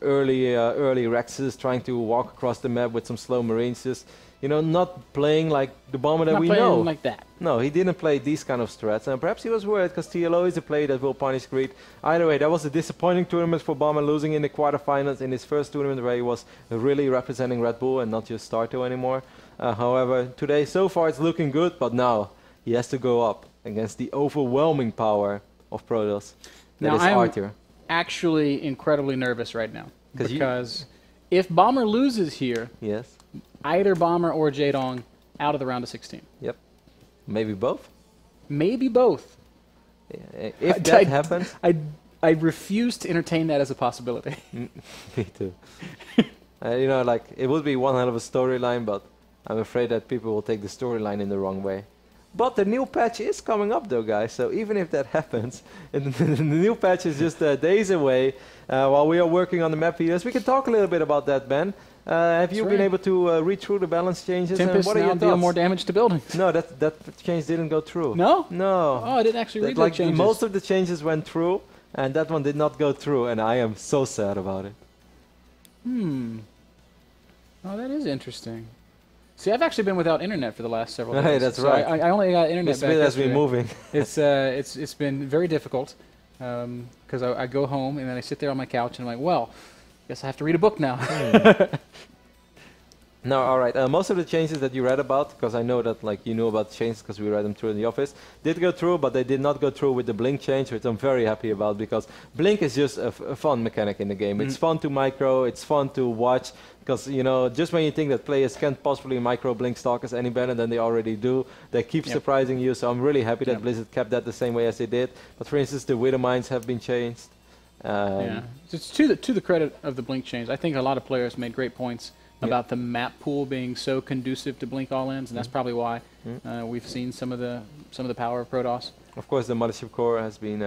early Rexes trying to walk across the map with some slow Marines, just, you know, not playing like the Bomber that we know. Not playing like that. No, he didn't play these kind of strats, and perhaps he was worried because TLO is a play that will punish greed. Either way, that was a disappointing tournament for Bomber, losing in the quarterfinals in his first tournament where he was really representing Red Bull and not just Starto anymore. However, today so far it's looking good, but now he has to go up against the overwhelming power of Protoss. That is Arthur. Actually incredibly nervous right now because if Bomber loses here, yes, either Bomber or Jaedong out of the round of 16. Yep, maybe both. Maybe both. Yeah. If that happens, I refuse to entertain that as a possibility. Me too. You know, like it would be one hell of a storyline, but I'm afraid that people will take the storyline in the wrong way. But the new patch is coming up though, guys, so even if that happens, and the new patch is just days away, while we are working on the map videos, we can talk a little bit about that, Ben. Have you been able to read through the balance changes? Tempest and what are now deal more damage to buildings. No, that change didn't go through. No? No. Oh, I didn't actually read the like changes. Most of the changes went through, and that one did not go through, and I am so sad about it. Oh, that is interesting. See, I've actually been without internet for the last several days. Hey, that's so right. I only got internet back has been moving. It's been very difficult because I go home and then I sit there on my couch and I'm like, well, guess I have to read a book now. No, all right. Most of the changes that you read about, because I know that like you know about the changes because we read them through in the office, did go through, but they did not go through with the blink change, which I'm very happy about because blink is just a fun mechanic in the game. It's fun to micro, it's fun to watch, because you know just when you think that players can't possibly micro blink stalkers any better than they already do, they keep surprising you. So I'm really happy that Blizzard kept that the same way as they did. But for instance, the Widow Mines have been changed. Yeah, so it's to the credit of the blink change. I think a lot of players made great points about the map pool being so conducive to blink all-ins, and that's probably why we've seen some of the power of Protoss. Of course, the Mothership Core has been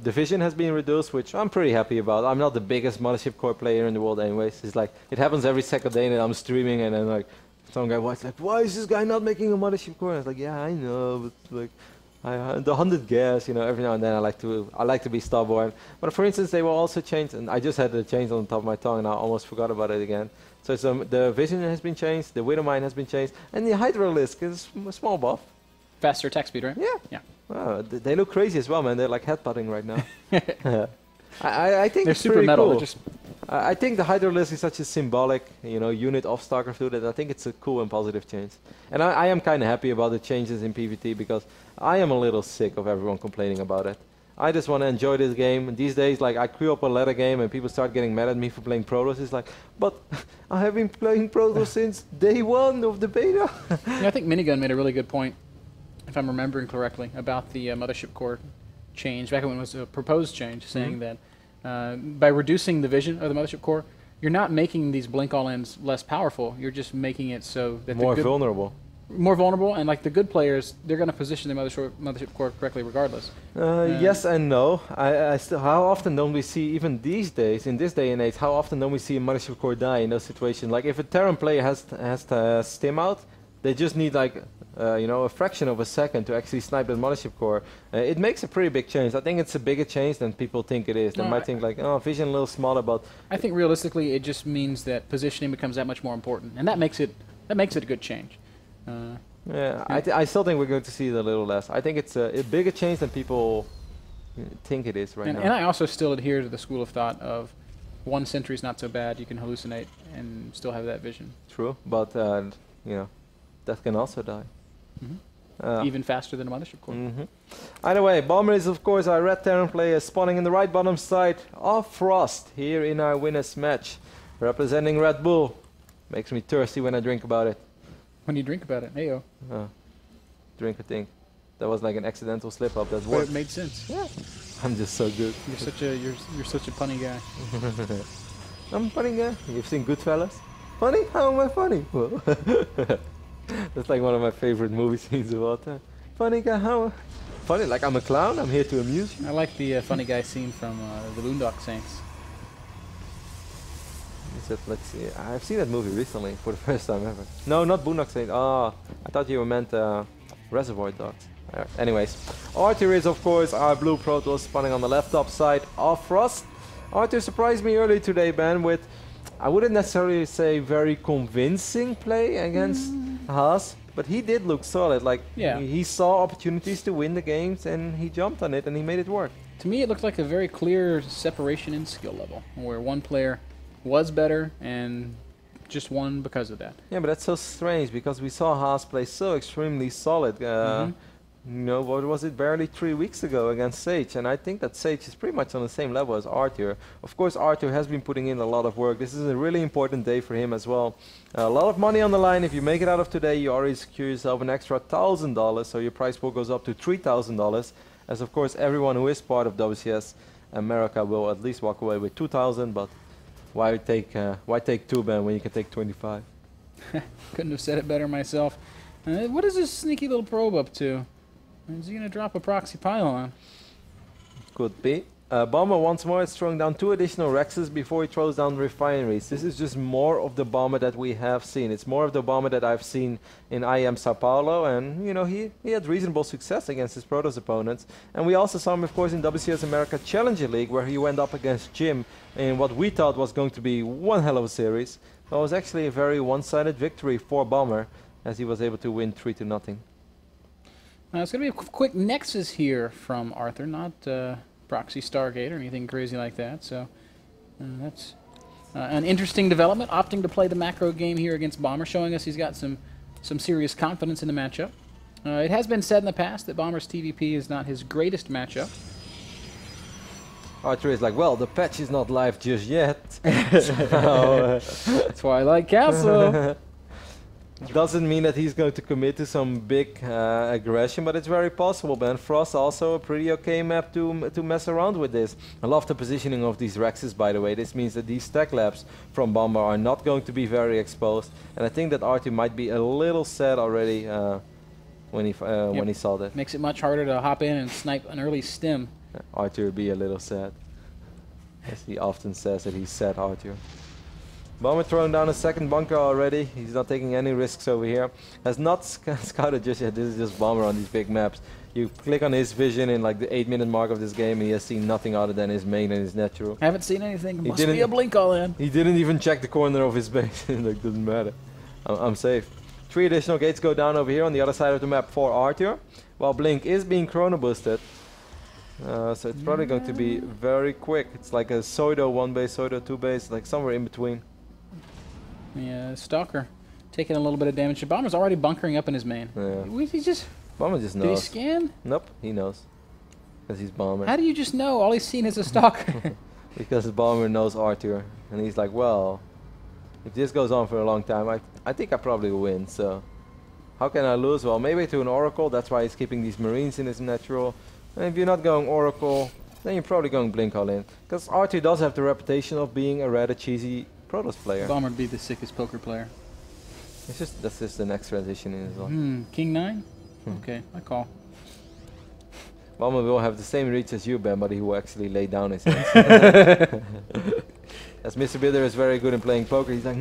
division has been reduced, which I'm pretty happy about. I'm not the biggest Mothership Core player in the world, anyways. It's like it happens every second day that I'm streaming, and then like some guy was like, "Why is this guy not making a Mothership Core?" And I was like, "Yeah, I know, but like." The 100 gas, you know, every now and then I like to be stubborn. But for instance, they will also change, and I just had the change on the top of my tongue, and I almost forgot about it again. So it's, the vision has been changed, the Widow Mine has been changed, and the Hydralisk is a small buff. Faster attack speed, right? Yeah. Yeah. Wow, they look crazy as well, man. They're like headbutting right now. I think they're it's super metal. Cool. They're just I think the Hydralisk is such a symbolic, you know, unit of StarCraft 2 that I think it's a cool and positive change. And I am kind of happy about the changes in PvT because I am a little sick of everyone complaining about it. I just want to enjoy this game. And these days, like, I queue up a ladder game and people start getting mad at me for playing Protoss. It's like, but I have been playing Protoss since day one of the beta. Yeah, I think Minigun made a really good point, if I'm remembering correctly, about the Mothership Core change, back when it was a proposed change, saying that by reducing the vision of the Mothership Core, you're not making these blink all-ins less powerful. You're just making it so that more vulnerable. More vulnerable, and like the good players, they're going to position the Mothership Core correctly regardless. Yes and no. I still, how often don't we see, even these days, in this day and age, how often don't we see a Mothership Core die in those situations? Like if a Terran player has to stim out, they just need like you know, a fraction of a second to actually snipe that Mothership Core. It makes a pretty big change. I think it's a bigger change than people think it is. They might think like, oh, vision a little smaller, but I think realistically, it just means that positioning becomes that much more important, and that makes it a good change. Yeah, I still think we're going to see it a little less. I think it's a bigger change than people think it is right now. And I also still adhere to the school of thought of one sentry's not so bad. You can hallucinate and still have that vision. True, but you know, that can also die. Even faster than a Mothership Core. Either way, Bomber is of course our red Terran player spawning in the right bottom side of Frost here in our winners match, representing Red Bull. Makes me thirsty when I drink about it. When you drink about it, heyo. Drink a thing. That was like an accidental slip up. That but worked. it made sense. Yeah. I'm just so good. You're such a funny guy. I'm a funny guy. You've seen Goodfellas? Funny? How am I funny? Well, that's like one of my favorite movie scenes of all time. Funny guy, how? Funny, like I'm a clown. I'm here to amuse you. I like the funny guy scene from the Boondock Saints. Let's see. I've seen that movie recently for the first time ever. No, not Boondock Saints. Oh, I thought you meant Reservoir Dogs. Anyways, Arthur is of course our blue Protoss spawning on the left top side of Frost. Arthur surprised me early today, Ben, with, I wouldn't necessarily say very convincing play against Haas, but he did look solid. Like, he saw opportunities to win the games, and he jumped on it, and he made it work. To me, it looked like a very clear separation in skill level, where one player was better and just won because of that. Yeah, but that's so strange, because we saw Haas play so extremely solid. You know, what was it, barely 3 weeks ago against Sage, and I think that Sage is pretty much on the same level as Arthur. Of course, Arthur has been putting in a lot of work. This is a really important day for him as well. A lot of money on the line. If you make it out of today, you already secure yourself an extra $1,000, so your prize pool goes up to $3,000. As of course, everyone who is part of WCS America will at least walk away with 2,000. But why take 2, Ben, when you can take 25? Couldn't have said it better myself. What is this sneaky little probe up to? Is he going to drop a proxy pylon? Could be. Bomber once more is throwing down 2 additional Rexes before he throws down refineries. This is just more of the Bomber that we have seen. It's more of the Bomber that I've seen in IEM Sao Paulo, and you know, he had reasonable success against his Protoss opponents. And we also saw him, of course, in WCS America Challenger League, where he went up against Jim in what we thought was going to be one hell of a series. But it was actually a very one-sided victory for Bomber, as he was able to win 3-0. It's going to be a quick Nexus here from Arthur, not Proxy Stargate or anything crazy like that. So that's an interesting development, opting to play the macro game here against Bomber, showing us he's got some serious confidence in the matchup. It has been said in the past that Bomber's TVP is not his greatest matchup. Arthur is like, well, the patch is not live just yet. That's why I like Castle. Doesn't mean that he's going to commit to some big aggression, but it's very possible, Ben. Frost also a pretty okay map to mess around with this. I love the positioning of these Rexes, by the way. This means that these tech labs from Bomber are not going to be very exposed, and I think that Arthur might be a little sad already when he saw that. Makes it much harder to hop in and snipe an early stim. Arthur would be a little sad, as he often says that he's sad, Arthur. Bomber throwing down a second bunker already. He's not taking any risks over here. Has not scouted just yet. This is just Bomber on these big maps. You click on his vision in like the 8-minute mark of this game, and he has seen nothing other than his main and his natural. I haven't seen anything. Must be a blink all in. He didn't even check the corner of his base. Like, doesn't matter. I'm safe. 3 additional gates go down over here on the other side of the map for Arthur, while Blink is being chrono boosted. So it's probably going to be very quick. It's like a Soido 1 base, Soido 2 base, like somewhere in between. Yeah, Stalker taking a little bit of damage. The Bomber's already bunkering up in his main. Yeah. He just... Bomber just knows. Did he scan? Nope, he knows. Because he's Bomber. How do you just know? All he's seen is a Stalker. Because Bomber knows Arthur. And he's like, well, if this goes on for a long time, I think I probably win. So how can I lose? Well, maybe to an Oracle. That's why he's keeping these Marines in his natural. And if you're not going Oracle, then you're probably going Blink all in. Because Arthur does have the reputation of being a rather cheesy Protoss player. Bomber would be the sickest poker player. That's just the next transition in as well. King 9? Okay, I call. Bomber will have the same reach as you, Ben, but he will actually lay down his hands. As Mr. Bidder is very good in playing poker, he's like,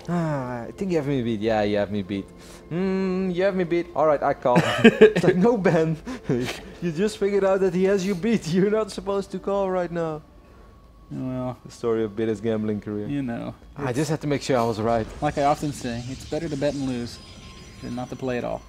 I think you have me beat. Yeah, you have me beat. You have me beat. Alright, I call. It's like, no, Ben. You just figured out that he has you beat. You're not supposed to call right now. Well, the story of Bidder's gambling career. You know. I just had to make sure I was right. Like I often say, it's better to bet and lose than not to play at all.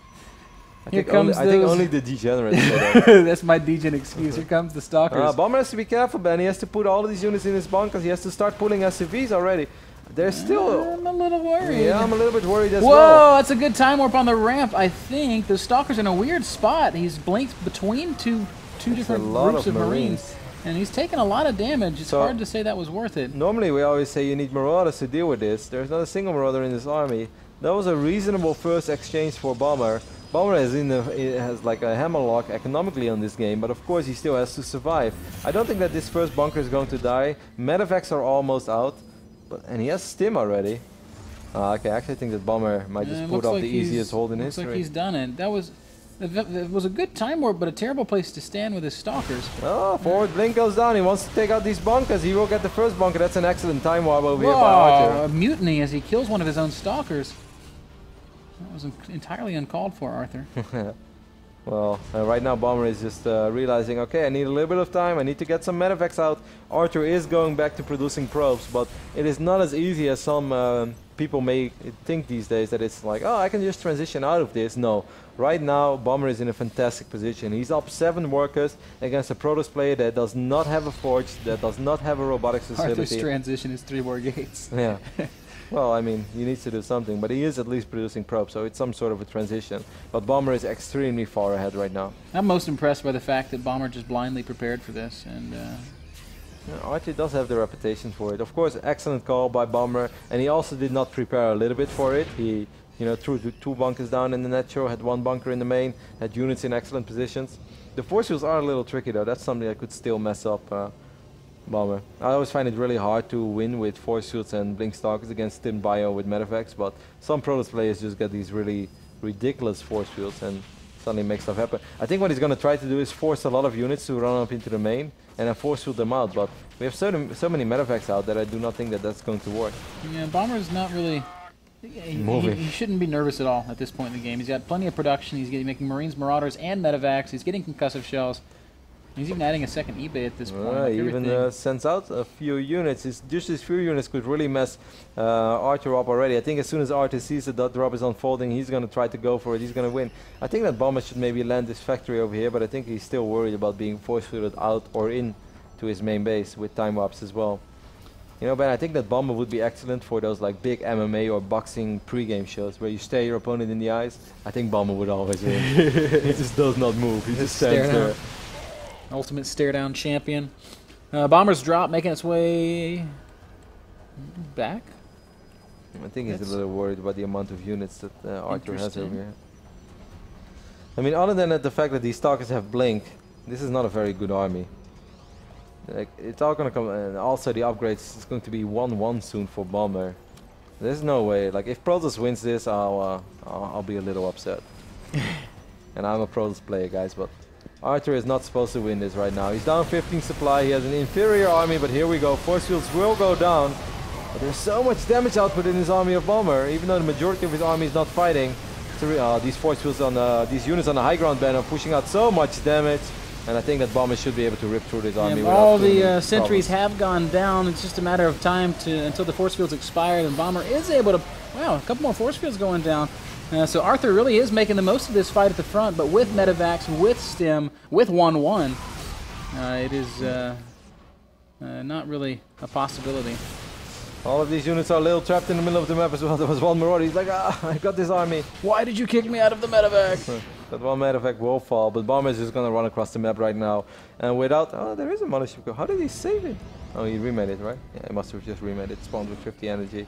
I think only the degenerates say that. That's my degen excuse. Here comes the Stalkers. Bomber has to be careful, Ben. He has to put all of these units in his bunkers. He has to start pulling SCVs already. There's still... I'm a little worried. Yeah, I'm a little bit worried as well. well. That's a good time warp on the ramp, I think. The Stalker's in a weird spot. He's blinked between two different groups of Marines. And he's taken a lot of damage. It's hard to say that was worth it. Normally we always say you need Marauders to deal with this. There's not a single Marauder in this army. That was a reasonable first exchange for Bomber. Bomber has like a hammerlock economically on this game, but of course he still has to survive. I don't think that this first bunker is going to die. Medevacs are almost out, and he has Stim already. Okay, I actually think that Bomber might just put off the easiest hold in history. Looks like he's done it. It was a good time warp, but a terrible place to stand with his Stalkers. Oh, forward blink goes down. He wants to take out these bunkers. He will get the first bunker. That's an excellent time warp over here by Archer. A mutiny as he kills one of his own Stalkers. That was entirely uncalled for, Arthur. Well, right now Bomber is just realizing, okay, I need a little bit of time, I need to get some medevacs out. Arthur is going back to producing probes, but it is not as easy as some people may think these days, that it's like, oh, I can just transition out of this. No, right now Bomber is in a fantastic position. He's up 7 workers against a Protoss player that does not have a forge, that does not have a robotics facility. Arthur's transition is 3 more gates. Yeah. Well, I mean, he needs to do something, but he is at least producing probes, so it's some sort of a transition. But Bomber is extremely far ahead right now. I'm most impressed by the fact that Bomber just blindly prepared for this. And yeah, Archie does have the reputation for it. Of course, excellent call by Bomber, and he also did not prepare a little bit for it. He, threw 2 bunkers down in the netcho, had 1 bunker in the main, had units in excellent positions. The force fields are a little tricky though. That's something that could still mess up Bomber. I always find it really hard to win with force fields and blink stalkers against Tim Bio with medevacs, but some Protoss players just get these really ridiculous force fields and suddenly make stuff happen. I think what he's going to try to do is force a lot of units to run up into the main and then force field them out, but we have so many medevacs out that I do not think that that's going to work. Yeah, Bomber's not really... He shouldn't be nervous at all at this point in the game. He's got plenty of production. He's making Marines, Marauders, and medevacs. He's getting concussive shells. He's even adding a second eBay at this point. He even sends out a few units. Just these few units could really mess Arthur up already. I think as soon as Arthur sees that drop is unfolding, he's going to try to go for it. He's going to win. I think that Bomber should maybe land this factory over here, but I think he's still worried about being force fielded out or in to his main base with time warps as well. You know, Ben, I think that Bomber would be excellent for those like big MMA or boxing pre-game shows where you stare your opponent in the eyes. I think Bomber would always win. He just does not move. He just stands there. Ultimate stare-down champion. Bomber's drop making its way back. I think he's a little worried about the amount of units that Arthur has over here. I mean, other than the fact that these stalkers have blink, this is not a very good army. Like, it's all going to come, and also the upgrades is going to be 1-1 soon for Bomber. There's no way. Like, if Protoss wins this, I'll be a little upset. And I'm a Protoss player, guys, but Arthur is not supposed to win this right now. He's down 15 supply. He has an inferior army, but here we go. Force fields will go down. But there's so much damage output in his army of Bomber, even though the majority of his army is not fighting. These force fields on these units on the high ground band are pushing out so much damage. And I think that Bomber should be able to rip through this army. All the sentries have gone down. It's just a matter of time until the force fields expire, and Bomber is able to... Wow, a couple more force fields going down. So Arthur really is making the most of this fight at the front, but with medevacs, with stim, with 1-1, it is not really a possibility. All of these units are a little trapped in the middle of the map as well. There was one Marauder. He's like, I got this army. Why did you kick me out of the medevac? That one medevac will fall, but Bomber is just going to run across the map right now. And without... Oh, there is a mothership. How did he save it? Oh, he remade it, right? Yeah, he must have just remade it. Spawned with 50 energy.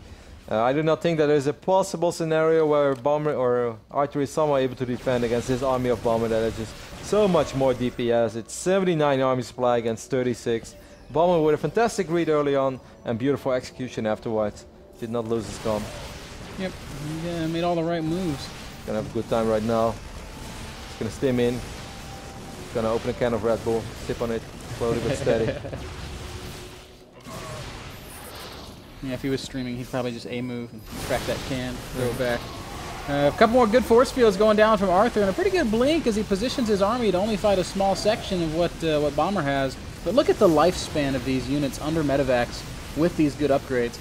I do not think that there's a possible scenario where Bomber or Arthur is somehow able to defend against this army of Bomber that is just so much more DPS. It's 79 army supply against 36. Bomber with a fantastic read early on and beautiful execution afterwards. Did not lose his gun. Yep, yeah, made all the right moves. Gonna have a good time right now. He's gonna stim in. Gonna open a can of Red Bull, sip on it, slowly but steady. Yeah, if he was streaming, he'd probably just A-move and crack that can, throw it back. A couple more good force fields going down from Arthur, and a pretty good blink as he positions his army to only fight a small section of what Bomber has. But look at the lifespan of these units under medevacs with these good upgrades.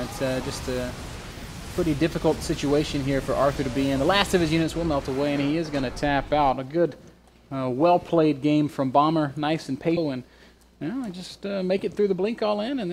It's just a pretty difficult situation here for Arthur to be in. The last of his units will melt away, and he is going to tap out. A good, well-played game from Bomber, nice and patient, and just make it through the blink all in, and then